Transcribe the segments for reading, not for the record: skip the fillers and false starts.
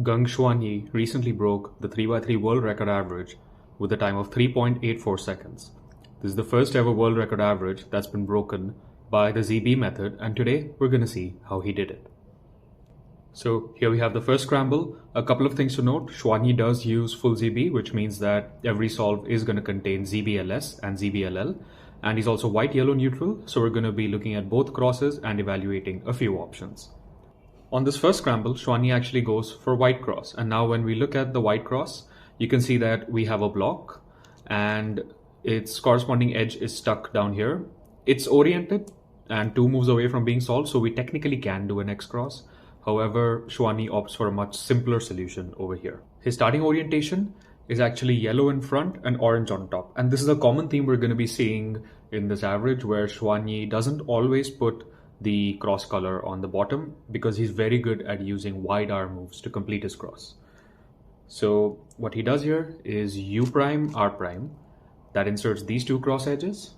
Geng Xuanyi recently broke the 3x3 world record average with a time of 3.84 seconds. This is the first ever world record average that's been broken by the ZB method, and today we're going to see how he did it. So here we have the first scramble. A couple of things to note. Xuanyi does use full ZB, which means that every solve is going to contain ZBLS and ZBLL, and he's also white, yellow, neutral, so we're going to be looking at both crosses and evaluating a few options. On this first scramble, Xuanyi actually goes for white cross. And now when we look at the white cross, you can see that we have a block and its corresponding edge is stuck down here. It's oriented and 2 moves away from being solved, so we technically can do an X cross. However, Xuanyi opts for a much simpler solution over here. His starting orientation is actually yellow in front and orange on top. And this is a common theme we're going to be seeing in this average, where Xuanyi doesn't always put the cross color on the bottom because he's very good at using wide R moves to complete his cross. So what he does here is U prime, R prime, that inserts these two cross edges.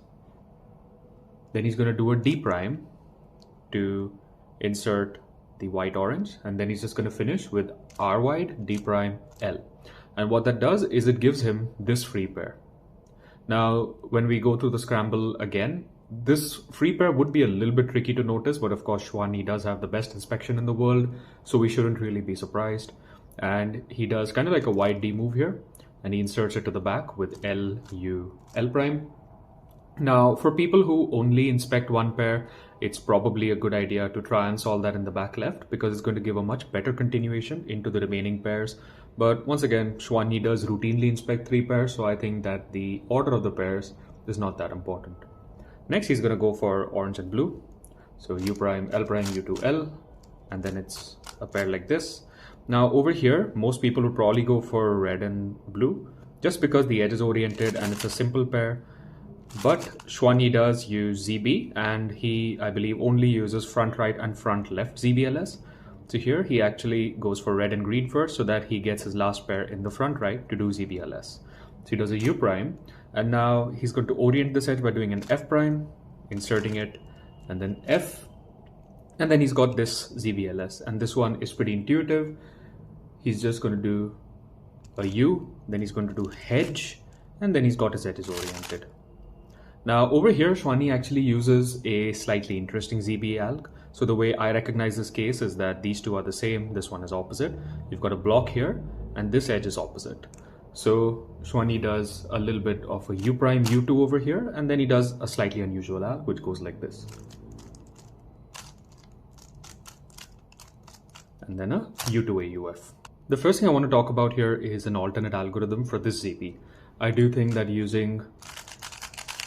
Then he's going to do a D prime to insert the white orange, and then he's just going to finish with R wide, D prime, L. And what that does is it gives him this free pair. Now, when we go through the scramble again, this free pair would be a little bit tricky to notice, but of course Xuanyi does have the best inspection in the world, so we shouldn't really be surprised. And he does kind of like a wide D move here, and he inserts it to the back with L, U, L prime. Now, for people who only inspect one pair, it's probably a good idea to try and solve that in the back left, because it's going to give a much better continuation into the remaining pairs. But once again, Xuanyi does routinely inspect 3 pairs, so I think that the order of the pairs is not that important. Next, he's going to go for orange and blue. So U prime, L prime, U2, L, and then it's a pair like this. Now over here, most people would probably go for red and blue, just because the edge is oriented and it's a simple pair. But Xuanyi does use ZB, and he, I believe, only uses front right and front left ZBLS. So here he actually goes for red and green first, so that he gets his last pair in the front right to do ZBLS. So he does a U prime, and now he's going to orient this edge by doing an F prime, inserting it, and then F, and then he's got this ZBLS, and this one is pretty intuitive. He's just going to do a U, then he's going to do hedge, and then he's got his edges oriented. Now over here, Xuanyi actually uses a slightly interesting ZB alg. So the way I recognize this case is that these two are the same, this one is opposite. You've got a block here, and this edge is opposite. So Xuanyi does a little bit of a U prime U2 over here, and then he does a slightly unusual alg, which goes like this. And then a U2 AUF. The first thing I want to talk about here is an alternate algorithm for this ZB. I do think that using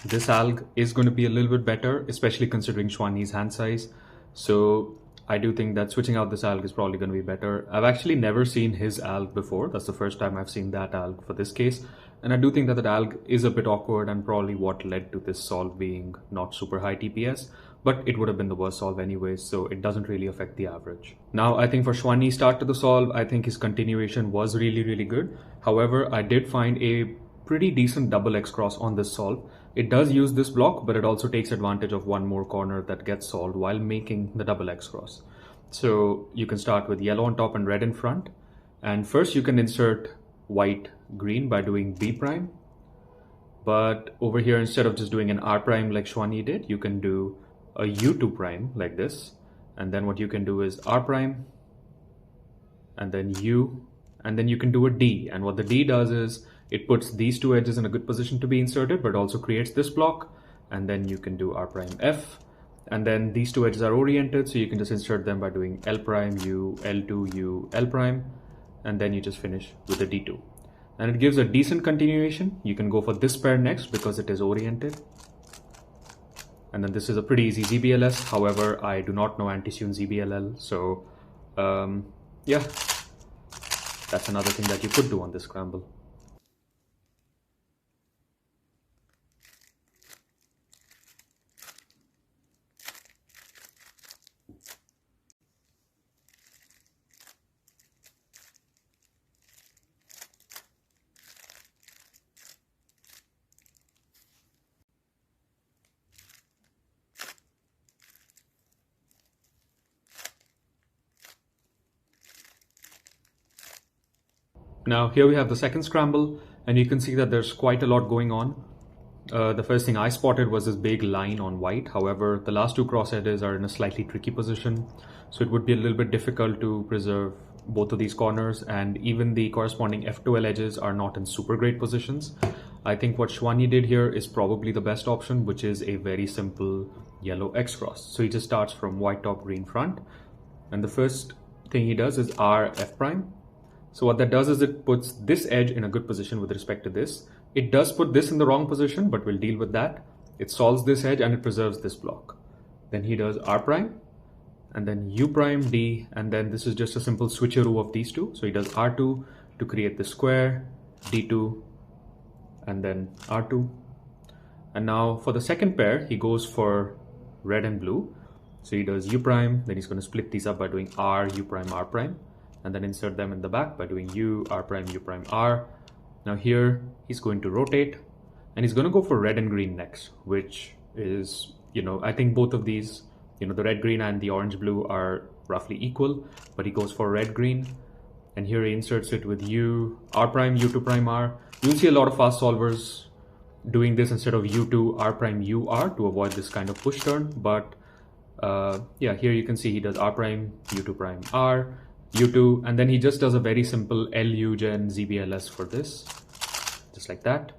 this alg is going to be a little bit better, especially considering Xuanyi's hand size. So I do think that switching out this alg is probably going to be better. I've actually never seen his alg before. That's the first time I've seen that alg for this case. And I do think that that alg is a bit awkward and probably what led to this solve being not super high TPS, but it would have been the worst solve anyway, so it doesn't really affect the average. Now, I think for Xuanyi's start to the solve, I think his continuation was really, really good. However, I did find a pretty decent double X cross on this solve. It does use this block, but it also takes advantage of one more corner that gets solved while making the double X cross. So you can start with yellow on top and red in front. And first you can insert white green by doing B prime. But over here, instead of just doing an R prime like Xuanyi did, you can do a U2 prime like this. And then what you can do is R prime, and then U, and then you can do a D. And what the D does is it puts these two edges in a good position to be inserted, but also creates this block. And then you can do R prime F. And then these two edges are oriented, so you can just insert them by doing L prime U, L2 U, L prime. And then you just finish with a D2. And it gives a decent continuation. You can go for this pair next because it is oriented. And then this is a pretty easy ZBLS. However, I do not know anti-tune ZBLL. So yeah, that's another thing that you could do on this scramble. Now here we have the second scramble, and you can see that there's quite a lot going on. The first thing I spotted was this big line on white. However, the last two crossheaders are in a slightly tricky position, so it would be a little bit difficult to preserve both of these corners, and even the corresponding F2L edges are not in super great positions. I think what Xuanyi did here is probably the best option, which is a very simple yellow X cross. So he just starts from white top, green front, and the first thing he does is R F prime. So what that does is it puts this edge in a good position with respect to this. It does put this in the wrong position, but we'll deal with that. It solves this edge and it preserves this block. Then he does R prime, and then U prime D, and then this is just a simple switcheroo of these two. So he does R2 to create the square, D2, and then R2. And now for the second pair, he goes for red and blue. So he does U prime, then he's going to split these up by doing R, U prime, R prime, and then insert them in the back by doing U, R prime, U prime, R. Now here he's going to rotate, and he's going to go for red and green next, which is, I think both of these, the red green and the orange blue are roughly equal, but he goes for red green, and here he inserts it with U, R prime, U2 prime, R. You'll see a lot of fast solvers doing this instead of U2, R prime, U, R to avoid this kind of push turn, but yeah, here you can see he does R prime, U2 prime, R, U2, and then he just does a very simple LU gen ZBLS for this, just like that.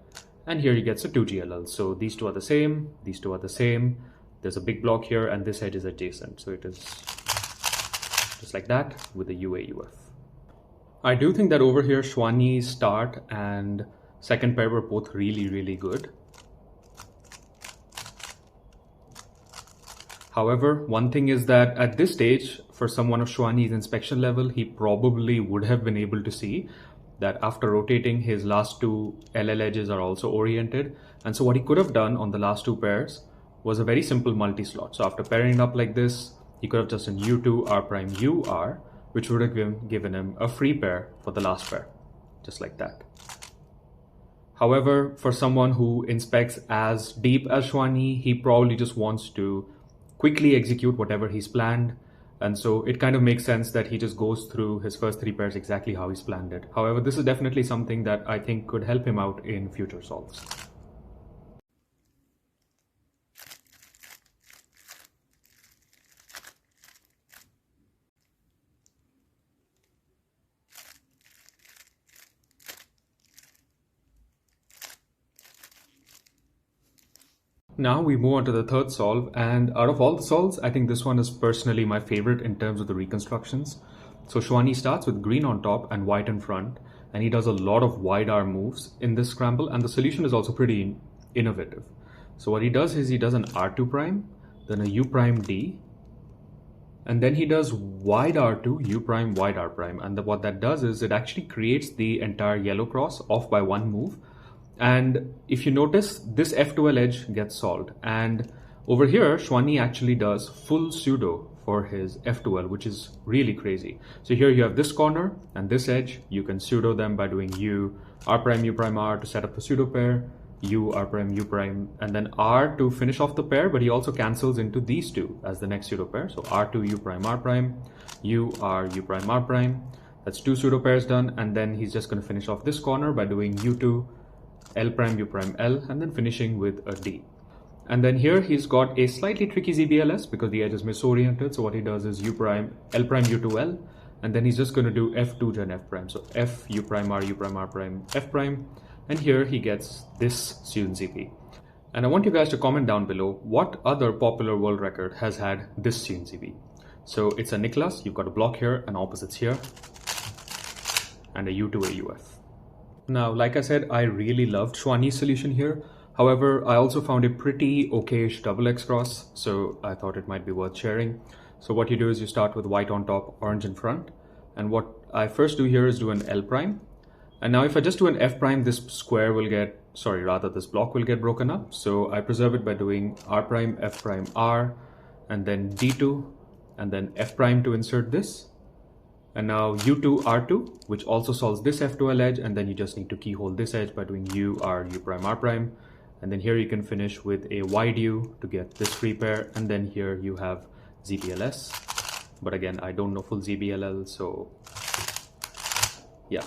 And here he gets a 2GLL. So these two are the same, these two are the same. There's a big block here, and this edge is adjacent. So it is just like that with the UAUF. I do think that over here, Xuanyi's start and second pair were both really, really good. However, one thing is that at this stage, for someone of Xuanyi's inspection level, he probably would have been able to see that after rotating, his last two LL edges are also oriented. And so what he could have done on the last two pairs was a very simple multi-slot. So after pairing up like this, he could have just done U2, R prime, U, R, which would have given him a free pair for the last pair, just like that. However, for someone who inspects as deep as Xuanyi, he probably just wants to quickly execute whatever he's planned. And so it kind of makes sense that he just goes through his first three pairs exactly how he's planned it. However, this is definitely something that I think could help him out in future solves. Now we move on to the third solve, and out of all the solves, I think this one is personally my favorite in terms of the reconstructions. So Xuanyi starts with green on top and white in front, and he does a lot of wide arm moves in this scramble, and the solution is also pretty innovative. So what he does is he does an R2 prime, then a U prime D, and then he does wide R2, U prime, wide R prime, and what that does is it actually creates the entire yellow cross off by one move. And if you notice, this F2L edge gets solved, and over here Xuanyi actually does full pseudo for his F2L, which is really crazy. So here you have this corner and this edge. You can pseudo them by doing U, R prime, U prime, R to set up the pseudo pair, U, R prime, U prime, and then R to finish off the pair, but he also cancels into these two as the next pseudo pair. So R2, U prime, R prime, U, R, U prime, R prime. That's two pseudo pairs done, and then he's just going to finish off this corner by doing U2, L prime, U prime, L, and then finishing with a D. And then here he's got a slightly tricky ZBLS because the edge is misoriented. So what he does is U prime, L prime, U2, L, and then he's just going to do F2 gen F prime. So F, U prime, R prime, F prime, and here he gets this student ZB. And I want you guys to comment down below what other popular world record has had this student ZB. So it's a Nicholas, you've got a block here and opposites here, and a U2 AUF. Now, like I said, I really loved Xuanyi's solution here. However, I also found a pretty okayish double X cross, so I thought it might be worth sharing. So what you do is you start with white on top, orange in front. And what I first do here is do an L prime. And now if I just do an F prime, this square will get, this block will get broken up. So I preserve it by doing R prime, F prime, R, and then D2, and then F prime to insert this. And now U2, R2, which also solves this F2L edge, and then you just need to keyhole this edge by doing U, R, U prime, R prime. And then here you can finish with a wide U to get this free pair, and then here you have ZBLS. But again, I don't know full ZBLL, so yeah.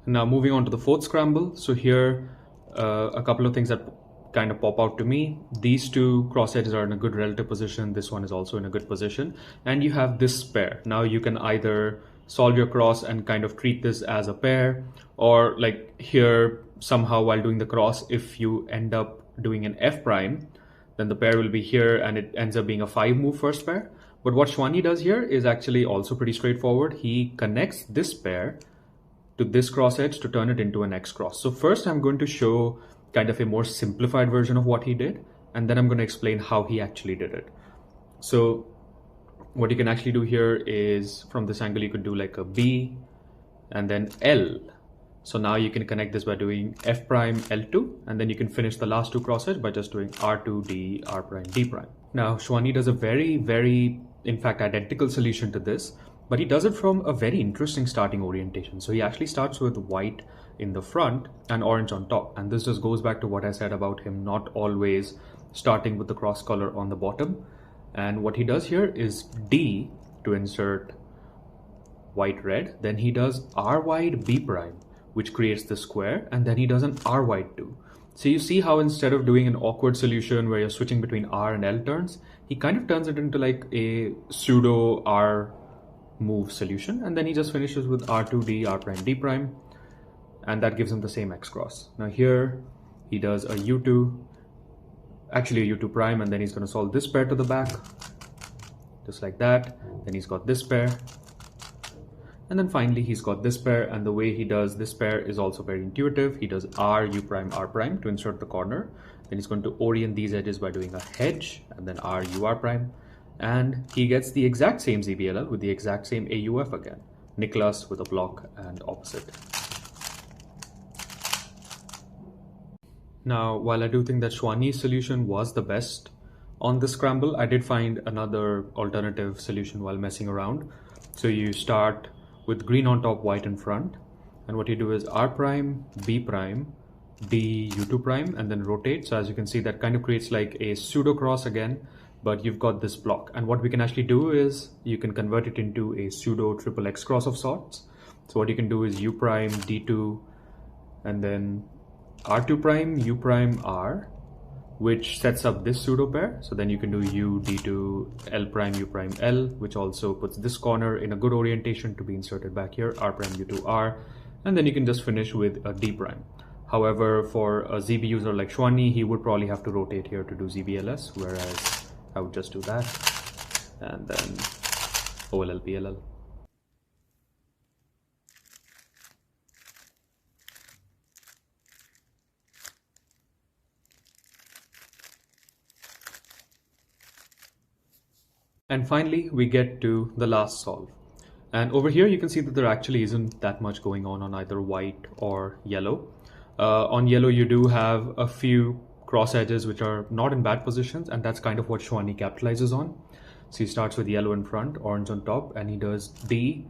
Now moving on to the fourth scramble. So here, a couple of things that kind of pop out to me. These two cross edges are in a good relative position. This one is also in a good position. And you have this pair. Now you can either solve your cross and kind of treat this as a pair, or like here, somehow while doing the cross, if you end up doing an F prime, then the pair will be here and it ends up being a 5-move first pair. But what Xuanyi does here is actually also pretty straightforward. He connects this pair to this cross edge to turn it into an X cross. So first I'm going to show kind of a more simplified version of what he did, and then I'm going to explain how he actually did it. So what you can actually do here is, from this angle you could do like a B and then L. So now you can connect this by doing F prime L2, and then you can finish the last two cross edge by just doing R2 D R prime D prime. Now Xuanyi does a very in fact identical solution to this, but he does it from a very interesting starting orientation. So he actually starts with white in the front and orange on top. And this just goes back to what I said about him not always starting with the cross color on the bottom. And what he does here is D to insert white red. Then he does R wide B prime, which creates the square. And then he does an R wide 2. So you see how instead of doing an awkward solution where you're switching between R and L turns, he kind of turns it into like a pseudo R move solution, and then he just finishes with R2 D R prime D prime, and that gives him the same X cross. Now here he does a U2, actually a U2 prime, and then he's going to solve this pair to the back just like that. Then he's got this pair, and then finally he's got this pair. And the way he does this pair is also very intuitive. He does R U prime R prime to insert the corner. Then he's going to orient these edges by doing a hedge, and then R U R prime. And he gets the exact same ZBLL with the exact same AUF again. Nicholas with a block and opposite. Now, while I do think that Xuanyi's solution was the best on this scramble, I did find another alternative solution while messing around. So you start with green on top, white in front. And what you do is R prime, B prime, D U2 prime, and then rotate. So as you can see, that kind of creates like a pseudo cross again, but you've got this block. And what we can actually do is you can convert it into a pseudo triple X cross of sorts. So what you can do is U prime, D2, and then R2 prime, U prime, R, which sets up this pseudo pair. So then you can do U, D2, L prime, U prime, L, which also puts this corner in a good orientation to be inserted back here, R prime, U2, R, and then you can just finish with a D prime. However, for a ZB user like Xuanyi, he would probably have to rotate here to do ZBLS, whereas I would just do that, and then OLL, PLL. And finally, we get to the last solve. And over here, you can see that there actually isn't that much going on either white or yellow. On yellow, you do have a few cross edges which are not in bad positions, and that's kind of what Xuanyi capitalizes on. So he starts with yellow in front, orange on top, and he does D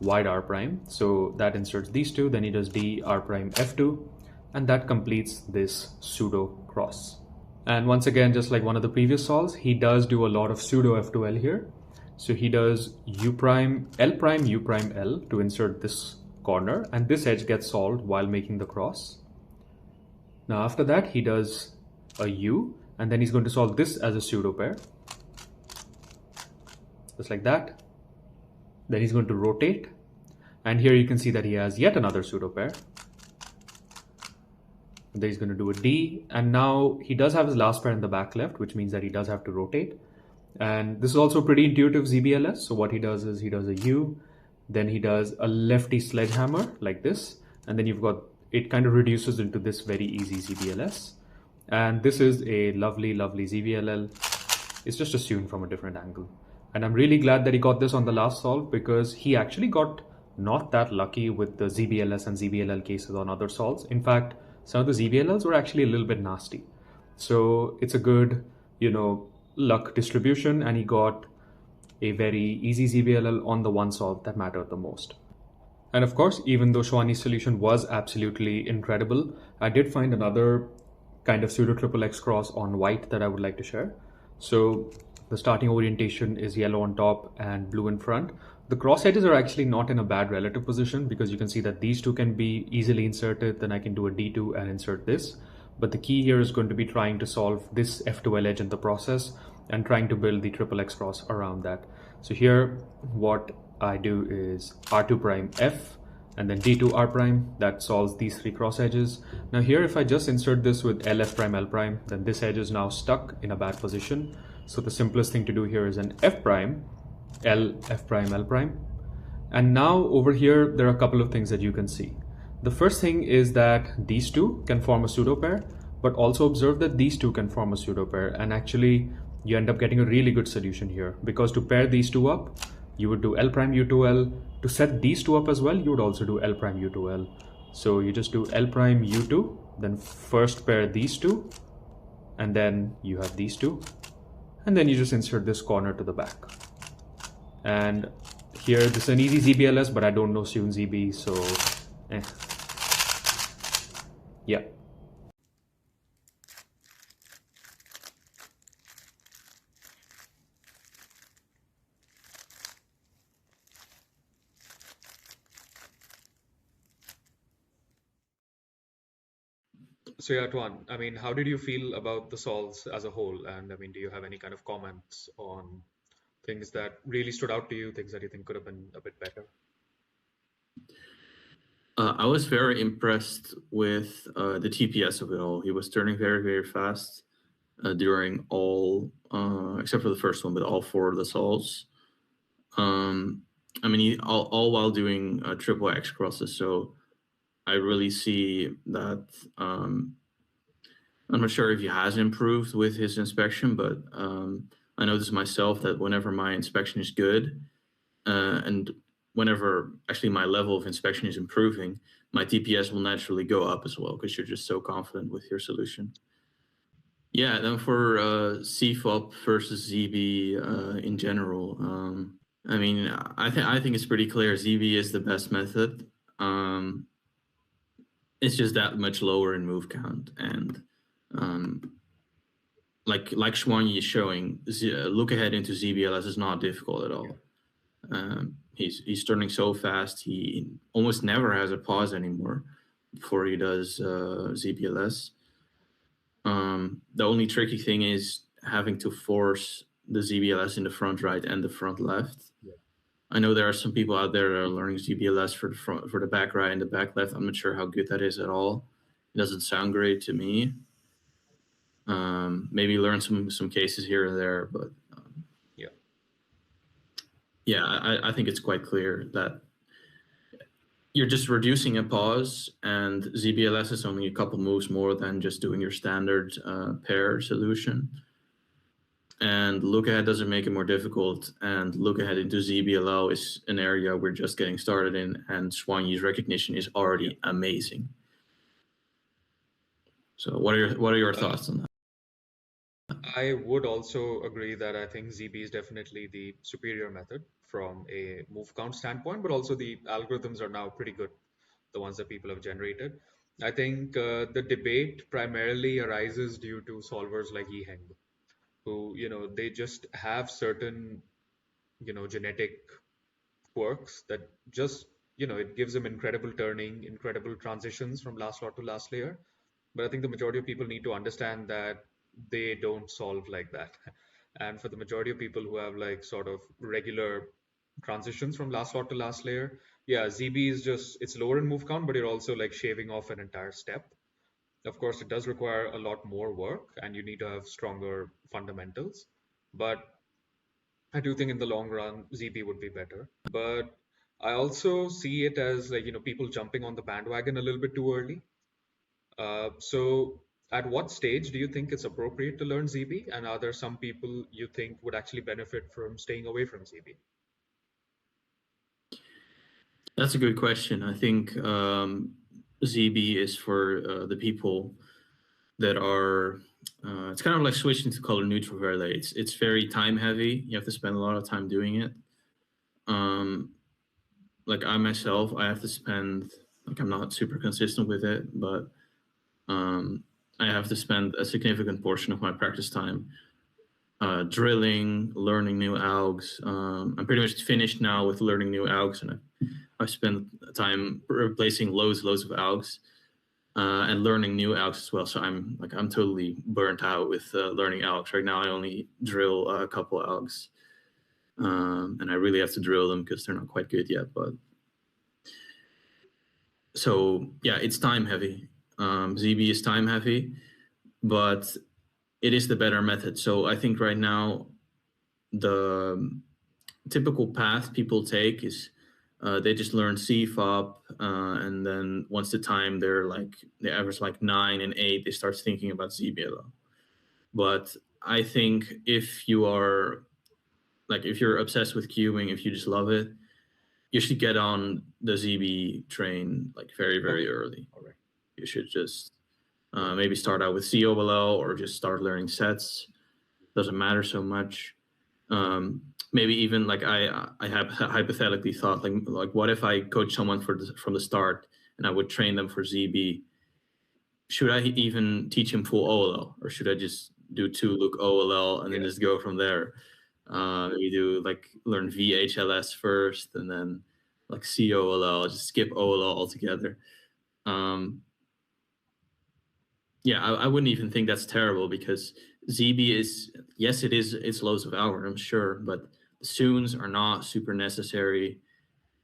wide R prime. So that inserts these two, then he does D R prime F2, and that completes this pseudo cross. And once again, just like one of the previous solves, he does do a lot of pseudo F2L here. So he does U prime U prime L to insert this corner, and this edge gets solved while making the cross. Now after that, he does a U, and then he's going to solve this as a pseudo pair, just like that. Then he's going to rotate, and here you can see that he has yet another pseudo pair. And then he's going to do a D, and now he does have his last pair in the back left, which means that he does have to rotate. And this is also pretty intuitive ZBLS. So what he does is he does a U, then he does a lefty sledgehammer like this, and then you've got, it kind of reduces into this very easy ZBLS. And this is a lovely ZBLL. It's just assumed from a different angle. And I'm really glad that he got this on the last solve, because he actually got not that lucky with the ZBLS and ZBLL cases on other solves. In fact, some of the ZBLLs were actually a little bit nasty. So it's a good, luck distribution, and he got a very easy ZBLL on the one solve that mattered the most. And of course, even though Xuanyi's solution was absolutely incredible, I did find another kind of pseudo triple X cross on white that I would like to share. So the starting orientation is yellow on top and blue in front. The cross edges are actually not in a bad relative position because you can see that these two can be easily inserted. Then I can do a D2 and insert this. But the key here is going to be trying to solve this F2L edge in the process and trying to build the triple X cross around that. So here, what I do is R2 prime F and then D2 R prime. That solves these three cross edges. Now here, if I just insert this with LF prime L prime, then this edge is now stuck in a bad position. So the simplest thing to do here is an F prime, L, F prime, L prime. And now over here, there are a couple of things that you can see. The first thing is that these two can form a pseudo pair, but also observe that these two can form a pseudo pair. And actually, you end up getting a really good solution here, because to pair these two up, you would do L prime U2L. To set these two up as well, you would also do L prime U2L. So you just do L prime U2, then first pair these two, and then you have these two. And then you just insert this corner to the back. And here, this is an easy ZBLS, but I don't know Xun ZB, so yeah. So yeah, Twan, I mean, how did you feel about the solves as a whole? And I mean, do you have any kind of comments on things that really stood out to you, things that you think could have been a bit better? I was very impressed with the TPS of it all. He was turning very, very fast during all, except for the first one, but all four of the solves. I mean, all while doing triple X crosses. So I really see that. I'm not sure if he has improved with his inspection, but I notice myself that whenever my inspection is good, and whenever actually my level of inspection is improving, my TPS will naturally go up as well because you're just so confident with your solution. Yeah, then for CFOP versus ZB in general, I mean, I think it's pretty clear ZB is the best method. It's just that much lower in move count, and like Xuanyi is showing, look ahead into ZBLS is not difficult at all. He's turning so fast. He almost never has a pause anymore before he does ZBLS. The only tricky thing is having to force the ZBLS in the front right and the front left. Yeah. I know there are some people out there that are learning ZBLS for the back right and the back left. I'm not sure how good that is at all. It doesn't sound great to me. Maybe learn some cases here and there, but yeah, I think it's quite clear that you're just reducing a pause, and ZBLS is only a couple moves more than just doing your standard pair solution. And look ahead doesn't make it more difficult, and look ahead into ZBLL is an area we're just getting started in, and Xuanyi's recognition is already amazing. So what are your thoughts on that? I would also agree that I think ZB is definitely the superior method from a move count standpoint, but also the algorithms are now pretty good, the ones that people have generated. I think the debate primarily arises due to solvers like Yi Heng, who, they just have certain, genetic quirks that just, it gives them incredible turning, incredible transitions from last slot to last layer. But I think the majority of people need to understand that they don't solve like that. And for the majority of people who have like sort of regular transitions from last slot to last layer, yeah, ZB is just, it's lower in move count, but you're also like shaving off an entire step. Of course, it does require a lot more work and you need to have stronger fundamentals. But I do think in the long run, ZB would be better. But I also see it as like, people jumping on the bandwagon a little bit too early. So at what stage do you think it's appropriate to learn ZB? And are there some people you think would actually benefit from staying away from ZB? That's a good question. I think ZB is for the people that are, it's kind of like switching to color neutral very late. It's very time heavy. You have to spend a lot of time doing it. Like I myself, I have to spend, like I'm not super consistent with it, but I have to spend a significant portion of my practice time drilling, learning new algs. I'm pretty much finished now with learning new algs, and I've spent time replacing loads of algs and learning new algs as well. So I'm totally burnt out with learning algs right now. I only drill a couple algs, and I really have to drill them because they're not quite good yet. But so yeah, it's time heavy. ZB is time heavy, but it is the better method. So I think right now the typical path people take is they just learn CFOP, and then once the time they average like 9 and 8, they start thinking about ZBLO. But I think if you're obsessed with cubing, if you just love it, you should get on the ZB train like very, very early. All right. You should just maybe start out with COLL or just start learning sets. Doesn't matter so much. Maybe even like I have hypothetically thought like what if I coach someone from the start and I would train them for ZB? Should I even teach him full OLL, or should I just do 2 look OLL and then just go from there? You do like learn VHLS first and then like COLL, just skip OLL altogether. Yeah, I wouldn't even think that's terrible, because ZB it's loads of hours, I'm sure, but the soons are not super necessary.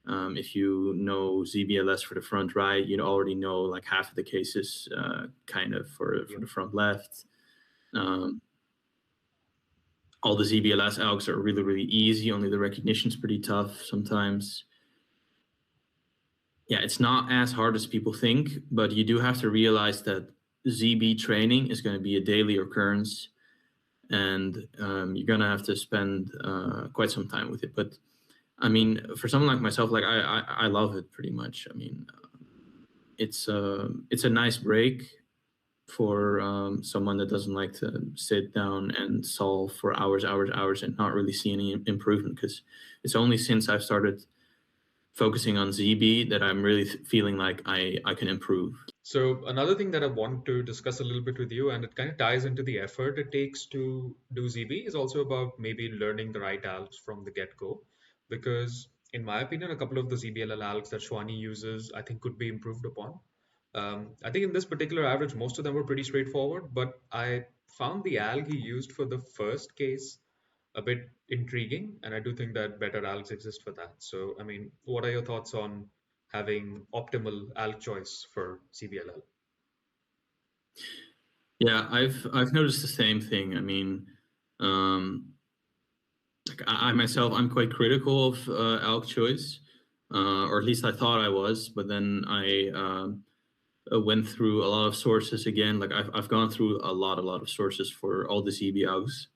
If you know ZBLS for the front right, you already know like half of the cases kind of for the front left. All the ZBLS algs are really, really easy, only the recognition's pretty tough sometimes. Yeah, it's not as hard as people think, but you do have to realize that ZB training is going to be a daily occurrence, and you're going to have to spend quite some time with it. But I mean, for someone like myself, like I love it pretty much. I mean, it's a nice break for someone that doesn't like to sit down and solve for hours and not really see any improvement, because it's only since I've started focusing on ZB that I'm really feeling like I can improve. So another thing that I want to discuss a little bit with you, and it kind of ties into the effort it takes to do ZB, is also about maybe learning the right algs from the get-go. Because in my opinion, a couple of the ZBLL algs that Xuanyi uses, I think could be improved upon. I think in this particular average, most of them were pretty straightforward, but I found the alg he used for the first case a bit intriguing, and I do think that better algs exist for that. So, I mean, what are your thoughts on having optimal alg choice for CBLL? Yeah, I've noticed the same thing. I mean, like I myself, I'm quite critical of alg choice, or at least I thought I was. But then I went through a lot of sources again. Like I've gone through a lot of sources for all the ZB algs,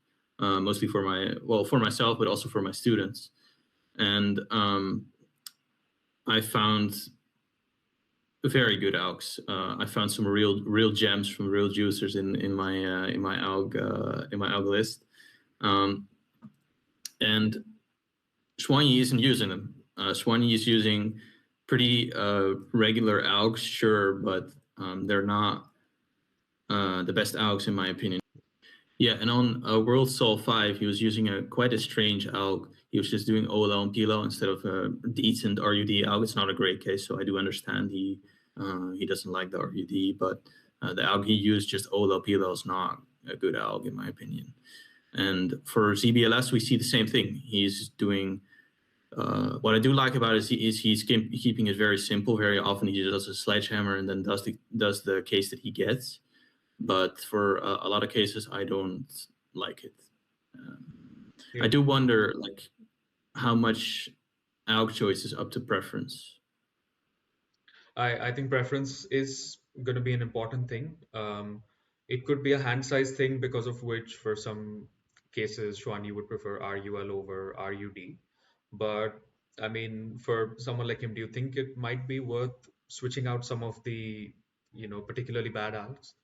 mostly for myself, but also for my students. And I found very good algs. I found some real gems from real juicers in my alg list, and Xuanyi isn't using them. Xuanyi is using pretty regular algs, sure, but they're not the best algs in my opinion. Yeah, and on World Sol 5, he was using quite a strange alg. He was just doing OLL and PLL instead of a decent RUD alg. It's not a great case, so I do understand he doesn't like the RUD, but the alg he used, just OLL PLL, is not a good alg in my opinion. And for ZBLS, we see the same thing. He's doing what I do like about it is he's keeping it very simple. Very often he does a sledgehammer and then does the case that he gets. But for a lot of cases, I don't like it. I do wonder like how much alg choice is up to preference. I think preference is going to be an important thing. It could be a hand size thing, because of which for some cases Xuanyi would prefer RUL over RUD. But I mean, for someone like him, do you think it might be worth switching out some of the, particularly bad algs?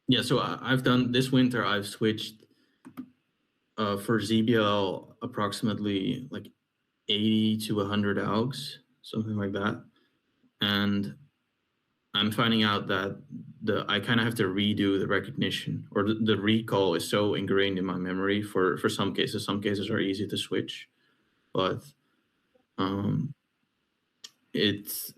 Yeah, so I've done this winter. I've switched for ZBL approximately like 80 to 100 algs, something like that, and I'm finding out that I kind of have to redo the recognition, or the recall is so ingrained in my memory for some cases. Some cases are easy to switch, but um, it's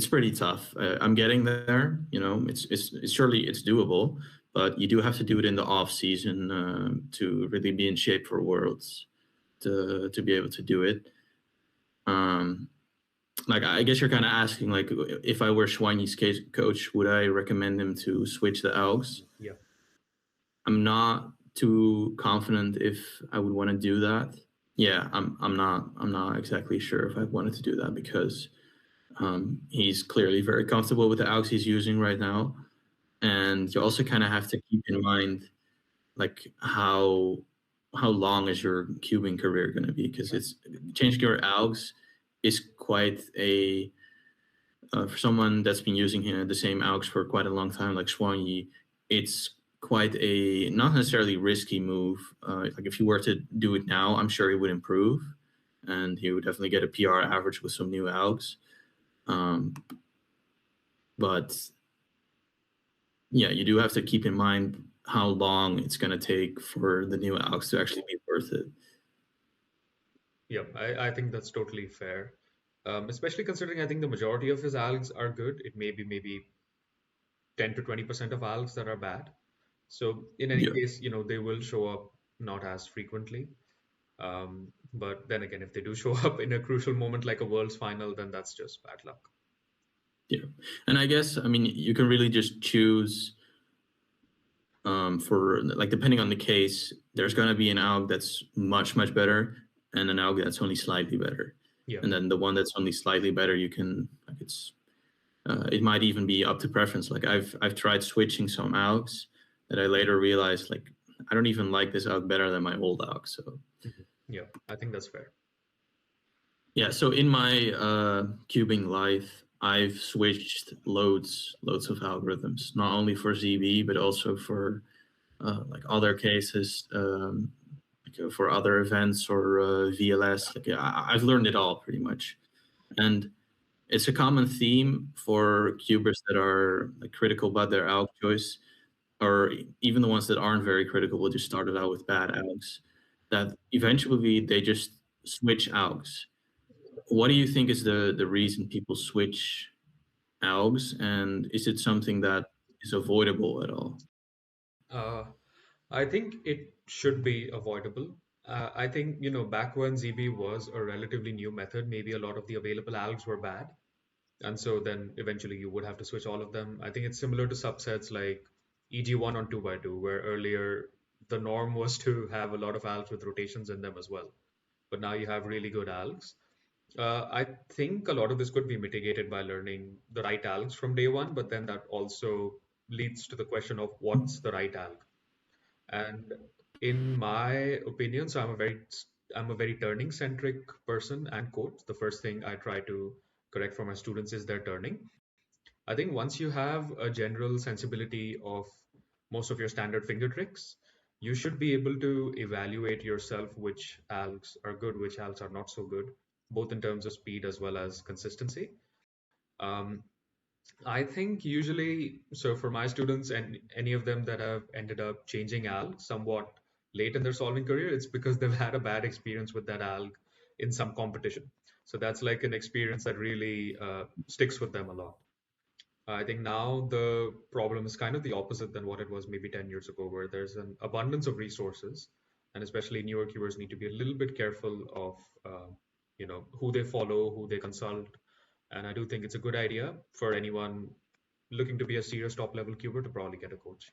pretty tough. I'm getting there. You know, it's surely it's doable, but you do have to do it in the off season to really be in shape for Worlds to be able to do it. Um, like I guess you're kind of asking like if I were Xuanyi's coach, would I recommend him to switch the AUGs? Yeah. I'm not too confident if I would want to do that. Yeah, I'm not exactly sure if I wanted to do that because he's clearly very comfortable with the AUGs he's using right now, and you also kind of have to keep in mind like how long is your cubing career going to be, because it's changing your AUGs is quite a for someone that's been using the same AUGs for quite a long time, like Xuanyi, it's quite a not necessarily risky move. Like if you were to do it now, I'm sure he would improve, and he would definitely get a PR average with some new AUGs. Um, but yeah, you do have to keep in mind how long it's going to take for the new AUGs to actually be worth it. Yeah, I think that's totally fair. Especially considering I think the majority of his algs are good. It may be maybe 10 to 20% of algs that are bad. So in any Yeah. case, they will show up not as frequently. But then again, if they do show up in a crucial moment like a Worlds final, then that's just bad luck. Yeah. And I guess, I mean, you can really just choose for like, depending on the case, there's going to be an AUG that's much, much better and an AUG that's only slightly better. Yeah. And then the one that's only slightly better, you can, like, it might even be up to preference. Like I've tried switching some AUGs that I later realized, like, I don't even like this AUG better than my old AUG. So Yeah, I think that's fair. yeah, so in my cubing life, I've switched loads of algorithms, not only for ZB but also for like other cases, like, for other events or VLS. Like I've learned it all pretty much, and it's a common theme for cubers that are like critical about their alg choice, or even the ones that aren't very critical will just start it out with bad algs. That eventually they just switch algs. What do you think is the reason people switch algs, and is it something that is avoidable at all? Uh, I think it should be avoidable. I think, back when ZB was a relatively new method, maybe a lot of the available algs were bad. And so then eventually you would have to switch all of them. I think it's similar to subsets like EG1 on 2 by 2, where earlier the norm was to have a lot of algs with rotations in them as well. But now you have really good algs. I think a lot of this could be mitigated by learning the right algs from day one, but then that also leads to the question of what's the right alg. And in my opinion, so I'm a very turning centric person and coach. The first thing I try to correct for my students is their turning. I think once you have a general sensibility of most of your standard finger tricks, you should be able to evaluate yourself which algs are good, which algs are not so good, both in terms of speed as well as consistency. Um, I think usually, so for my students and any of them that have ended up changing alg somewhat late in their solving career, it's because they've had a bad experience with that alg in some competition. So that's like an experience that really sticks with them a lot. I think now the problem is kind of the opposite than what it was maybe 10 years ago, where there's an abundance of resources, and especially newer cubers need to be a little bit careful of, who they follow, who they consult. And I do think it's a good idea for anyone looking to be a serious top level cuber to probably get a coach.